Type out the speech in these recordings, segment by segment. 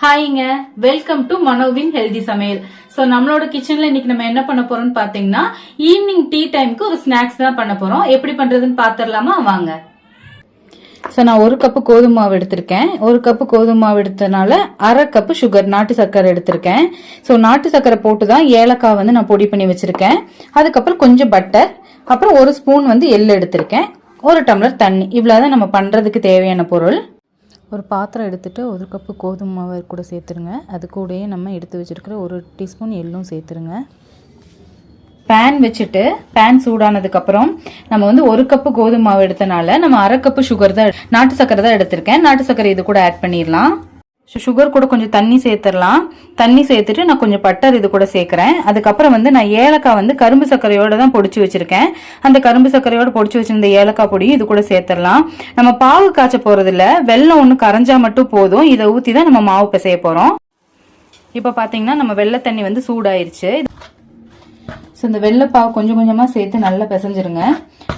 ஹாய்ங்க, welcome to மனோவின் healthy சமையல். So நம்மளோட கிச்சன்ல இன்னைக்கு நம்ம என்ன பண்ண போறோம்னு பாத்தீங்கன்னா ஈவினிங் டீ டைமுக்கு ஒரு ஸ்நாக்ஸ் தான் பண்ண போறோம். எப்படி பண்றதுன்னு பாத்திரலாமா வாங்க. ஸோ நான் ஒரு கப்பு கோதுமை மாவு எடுத்திருக்கேன். ஒரு கப்பு கோதுமை மாவு எடுத்தனால அரை கப்பு சுகர் நாட்டு சர்க்கரை எடுத்திருக்கேன். ஸோ நாட்டு சர்க்கரை போட்டு தான் ஏலக்காய் வந்து நான் பொடி பண்ணி வச்சிருக்கேன். அதுக்கப்புறம் கொஞ்சம் பட்டர், அப்புறம் ஒரு ஸ்பூன் வந்து எள்ளு எடுத்திருக்கேன், ஒரு டம்ளர் தண்ணி. இவ்வளவுதான் நம்ம பண்றதுக்கு தேவையான பொருள். ஒரு பாத்திரம் எடுத்துட்டு ஒரு கப்பு கோதுமை மாவு கூட சேர்த்துருங்க. அது கூடயே நம்ம எடுத்து வச்சிருக்கிற ஒரு டீஸ்பூன் எள்ளும் சேர்த்துருங்க. பேன் வச்சுட்டு பேன் சூடானதுக்கப்புறம் நம்ம வந்து ஒரு கப்பு கோதுமை மாவு எடுத்தனால நம்ம அரை கப்பு சுகர் தான், நாட்டு சர்க்கரை தான் எடுத்திருக்கேன். நாட்டு சர்க்கரை இது கூட ஆட் பண்ணிடலாம். சுகர் கூட கொஞ்சம் தண்ணி சேர்த்துடலாம். தண்ணி சேர்த்துட்டு நான் கொஞ்சம் பட்டர் இது கூட சேர்க்கிறேன். அதுக்கப்புறம் வந்து நான் ஏலக்காய் வந்து கரும்பு சர்க்கரையோட தான் பொடிச்சு வச்சிருக்கேன். அந்த கரும்பு சர்க்கரையோட பொடிச்சு வச்சிருந்த ஏலக்காய் பொடியும் இது கூட சேர்த்துடலாம். நம்ம பாவு காய்ச்ச போறது இல்ல, வெள்ளம் ஒண்ணு கரைஞ்சா மட்டும் போதும். இதை ஊத்தி தான் நம்ம மாவு பிசைய போறோம். இப்ப பாத்தீங்கன்னா நம்ம வெள்ளை தண்ணி வந்து சூடாயிருச்சு. ஸோ இந்த வெள்ளைப்பாவு கொஞ்சம் கொஞ்சமா சேர்த்து நல்லா பிசைஞ்சிருங்க.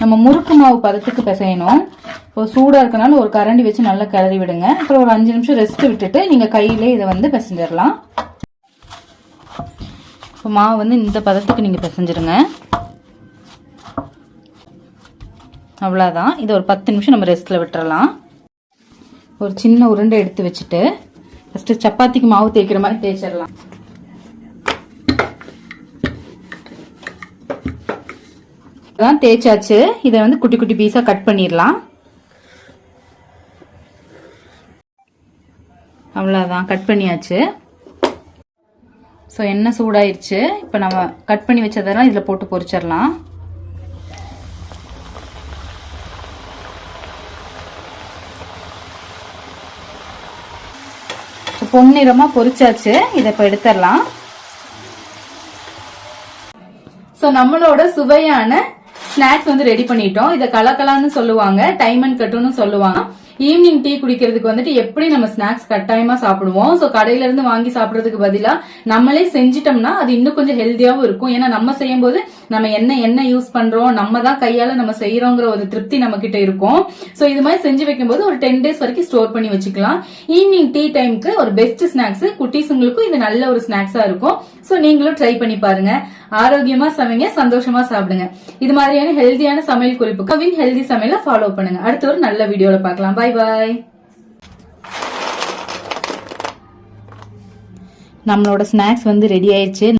நம்ம முறுக்கு மாவு பதத்துக்கு பிசையணும். இப்போ சூடா இருக்கனால ஒரு கரண்டி வச்சு நல்லா கிளறி விடுங்க. அப்புறம் ஒரு 5 நிமிஷம் ரெஸ்ட் விட்டுட்டு நீங்க கையிலே இதை வந்து பிசைஞ்சிடலாம். இப்போ மாவு வந்து இந்த பதத்துக்கு நீங்க பிசைஞ்சிருங்க. அவ்வளவுதான். இதை ஒரு 10 நிமிஷம் நம்ம ரெஸ்ட்ல விட்டுறலாம். ஒரு சின்ன உருண்டை எடுத்து வச்சுட்டு ஃபர்ஸ்ட் சப்பாத்திக்கு மாவு தேய்க்கிற மாதிரி தேய்ச்சிடலாம். தேய்ச்சாச்சு. இதை வந்து குட்டி குட்டி பீஸா கட் பண்ணிடலாம். அவ்வளவுதான், கட் பண்ணியாச்சு. ஸோ எண்ணெய் சூடாயிருச்சு. இப்போ நம்ம கட் பண்ணி வச்சதெல்லாம் இதில் போட்டு பொரிச்சிடலாம். பொன்னிறமா பொரிச்சாச்சு. இதை இப்போ எடுத்துடலாம். ஸோ நம்மளோட சுவையான ஸ்நாக்ஸ் வந்து ரெடி பண்ணிட்டோம். இதை கலக்கலான்னு சொல்லுவாங்க, டைம் அண்ட் கட்டுன்னு சொல்லுவாங்க. ஈவினிங் டீ குடிக்கிறதுக்கு வந்துட்டு எப்படி நம்ம ஸ்நாக்ஸ் கட்டாயமா சாப்பிடுவோம். சோ கடையில இருந்து வாங்கி சாப்பிடறதுக்கு பதிலா நம்மளே செஞ்சிட்டோம்னா அது இன்னும் கொஞ்சம் ஹெல்த்தியாவும் இருக்கும். ஏன்னா நம்ம செய்யும் போது நம்ம என்ன யூஸ் பண்றோம், நம்ம தான் கையால நம்ம செய்யறோங்கிற ஒரு திருப்தி நம்ம கிட்ட இருக்கும். சோ இது மாதிரி செஞ்சு வைக்கும்போது ஒரு 10 days வரைக்கும் ஸ்டோர் பண்ணி வச்சுக்கலாம். ஈவினிங் டீ டைமுக்கு ஒரு பெஸ்ட் ஸ்நாக்ஸ். குட்டீஸுங்களுக்கும் இது நல்ல ஒரு ஸ்நாக்ஸா இருக்கும். சோ நீங்களும் ட்ரை பண்ணி பாருங்க. ஆரோக்கியமா சமைங்க, சந்தோஷமா சாப்பிடுங்க. இது மாதிரியான ஹெல்தியான சமையல் குறிப்புக்கு ஹெல்தி சமையல ஃபாலோ பண்ணுங்க. அடுத்த ஒரு நல்ல வீடியோல பார்க்கலாம். Bye bye. நம்மளோட ஸ்நாக்ஸ் வந்து ரெடி ஆயிடுச்சு.